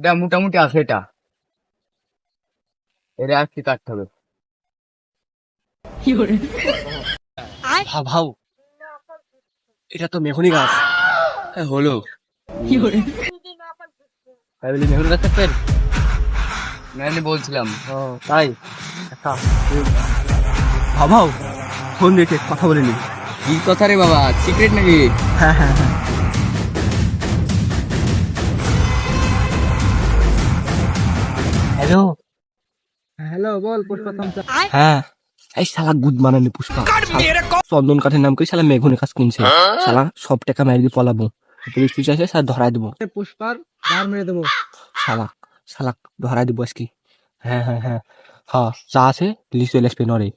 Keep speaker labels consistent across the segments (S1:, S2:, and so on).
S1: এটা মোটামুটি আছে এটা। এটা আর কি কাটতে হবে?
S2: ভাও ভাও, এটা তো মেহগনি গাছ।
S1: হ্যাঁ, হলো।
S2: তাই বলি মেহগনি গাছ থাকবেন?
S1: আমি বলছিলাম।
S2: ও তাই, একটা ভাও ভাও, ফোন রেখে কথা বলে নি।
S1: কি কথা রে বাবা, সিক্রেট নাকি?
S2: হ্যাঁ হ্যাঁ হ্যাঁ। হ্যালো
S3: হ্যালো, বল পুষ্পা চামচা।
S2: হ্যাঁ, এই শালা গুদ মানানি পুষ্পা, শালা চন্দন কাঠের নাম করে শালা মেঘুনে কাজ কিনছে, শালা সব টাকা মেরে দিয়ে পলাবো, পুলিশ টুলিশ আসে শালা ধরাই দেবো,
S3: পুষ্পার ধার মেরে দেবো।
S2: শালা শালা ধরাই দেবো আজকে। হ্যাঁ হ্যাঁ হ্যাঁ হ্যাঁ, যা আছে পুলিশ চলে আসবে নরে,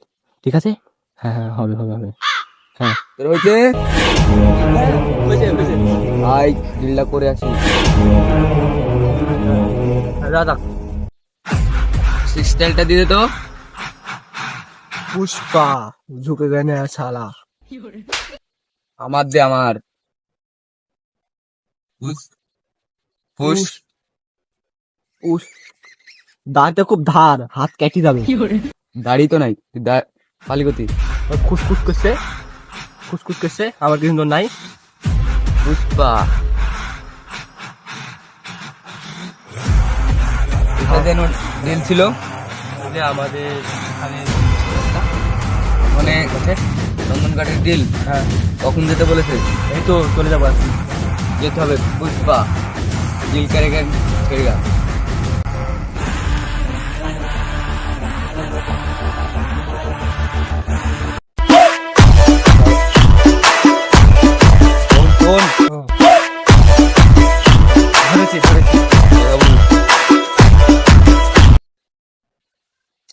S2: ঠিক আছে? হ্যাঁ হ্যাঁ, হবে হবে হবে। হ্যাঁ
S1: তোর হয়েছে?
S2: হয়েছে হয়েছে।
S1: আই ডিলটা করে আসি।
S2: দাদা
S1: সিস্টেলটা দিয়ে দে তো।
S2: পুষ্পা ঝুঁকে গেনে শালা।
S1: আমার দে, আমার। Push push.
S2: উস, দাঁড়টা খুব ধার, হাত কেটে যাবে।
S1: দাড়ি তো নাই, তুই পালিগতি।
S2: খুসখুস করছে, খুসখুস করছে, আমার কিন্তু নাই।
S1: পুষ্পা এটা যেন ডিল ছিল
S2: যে আমাদের এখানে
S1: মানে চন্দন কাঠের ডিল।
S2: হ্যাঁ,
S1: কখন যেতে বলেছে?
S2: এই তো চলে যাবো আজকে।
S1: যেতে হবে পুষ্পা, ডিল করেগা করেগা। ফোন
S2: ধরেছি ধরেছি।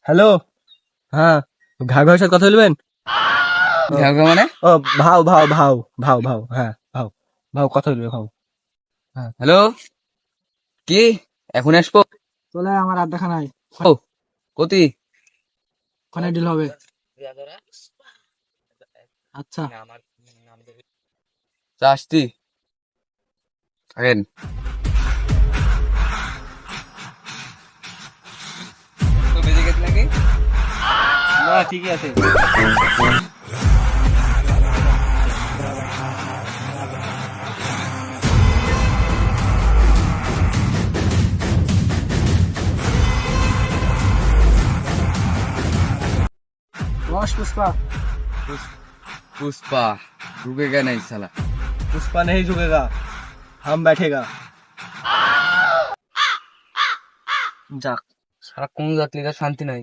S2: হ্যালো, হ্যাঁ, ঘা ঘার সাথে কথা বলবেন?
S1: মানে
S2: ও ভাও ভাও ভাও ভাও ভাও, হ্যাঁ ভাও ভাও, কথা বলবে ভাও। হ্যাঁ
S1: হ্যালো, কি এখন আসবো?
S3: চলে আয় আমার আড্ডাখানায়,
S1: ও কতি
S3: ওখানে ডিল হবে। আচ্ছা,
S1: চা আসতি থাকেন। তো বেজে গেছে নাকি?
S2: না ঠিকই আছে।
S3: বস পুষ্পা।
S1: पुष्पा रुकेगा नहीं साला।
S2: पुष्पा नहीं झुकेगा, हम बैठेगा। যাক,
S1: সারা কোন যাত্রীরা শান্তি নাই।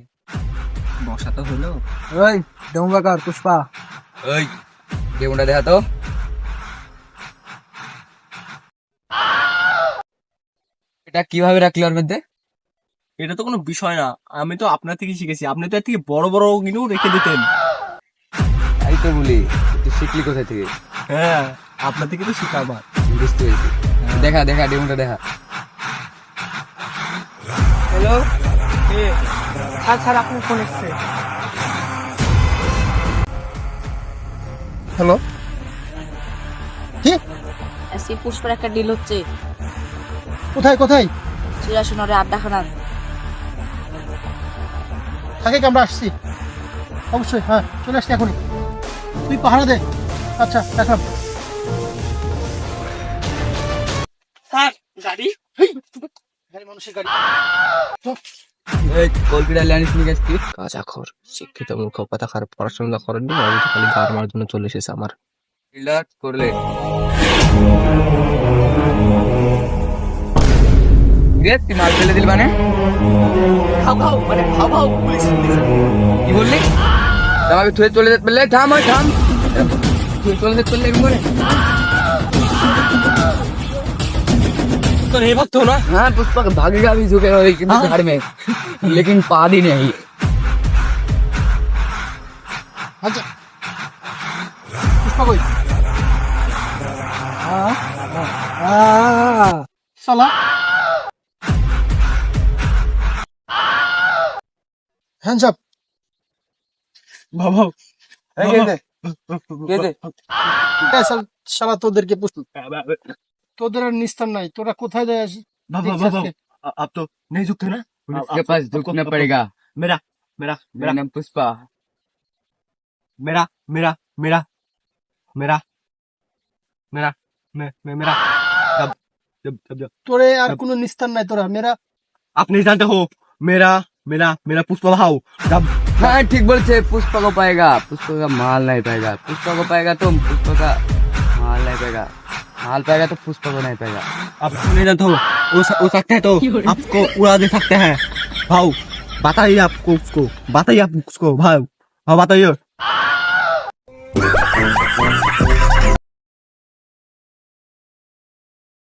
S2: বসা তো হলো।
S3: ওই ডোমবাকার পুষ্পা।
S1: ওই ডেমোটা দেখা তো। এটা কিভাবে রাখলি ওর মধ্যে?
S2: এটা তো কোনো বিষয় না, আমি তো আপনার থেকে শিখেছি, আপনি তো এর থেকে বড় বড় কিন্তু রেখে দিতেন।
S1: তাই তো বলি, তুই শিখলি কোথা থেকে?
S2: হ্যাঁ, আপনার থেকে তো শিখা আমার।
S1: বুঝতে পেরেছি। দেখা দেখা ডেমোটা দেখা।
S3: হ্যালো, স্যার স্যার আপনার ফোন এসছে। হ্যালো, কি
S4: আজকে পুষ্পার একটা ডিল হচ্ছে,
S3: কোথায় কোথায়?
S4: চিরাশনরে আড্ডাখানা।
S3: থাকে কি আমরা আসছি? অবশ্যই, হ্যাঁ চলে আসছি এখনই। তুই পাহারা দে। আচ্ছা রাখলাম।
S2: স্যার গাড়ি,
S3: গাড়ি মানুষের গাড়ি।
S1: এই কলপিটা ল্যান্ড নিয়ে গেছিস?
S2: কাজাখর শিক্ষিত মূর্খ, কথা খারাপ, পড়াশোনা করেননি, আমি তো খালি গাড় মারার জন্য চলে এসেছে আমার।
S1: ডিলার করলে রে তুই মাল ফেলে দিল মানে?
S2: ভাও ভাও মানে ভাও ভাও,
S1: কি বললি? আমাকে তুই চলে যেতে পারলে থাম, ওই থাম। তুই চলে যেতে পারলে মনে?
S2: तो नहीं भक्त हो ना?
S1: हाँ पुष्पा भागेगा भी झुकेगा भी घर में, लेकिन पाद ही नहीं।
S3: আচ্ছা পুষ্পা কই? সালা হ্যান্ডস আপ।
S2: भाव भाव,
S1: এই কে দে, কে দে?
S3: শালা তোদেরকে তোদের আর নিস্তার নাই, তোরা কোথায় যাস?
S2: ভাও ভাও ভাও, आप तो नहीं झुकते ना
S1: इसके पास झुकना पड़ेगा।
S2: मेरा मेरा
S1: मेरा नाम पुष्पा।
S2: मेरा मेरा मेरा मेरा मेरा मेरा जब जब जब
S3: তোরে আর কোনো নিস্তার নাই তোরা মেরা
S2: आप नहीं जानते हो मेरा मेरा मेरा पुष्पा भाव जब
S1: हाँ ठीक बोलते, पुष्पा को पाएगा, पुष्पा का माल नहीं पाएगा, पुष्पा को पाएगा तो पुष्पा का माल नहीं पाएगा, माल पाएगा तो पुष्पा को नहीं पाएगा।
S2: आप नहीं जानते हो वो सकते हैं तो आपको उड़ा दे सकते हैं भाव बताइए आपको उसको बताइए आप उसको भाव हाँ बताइए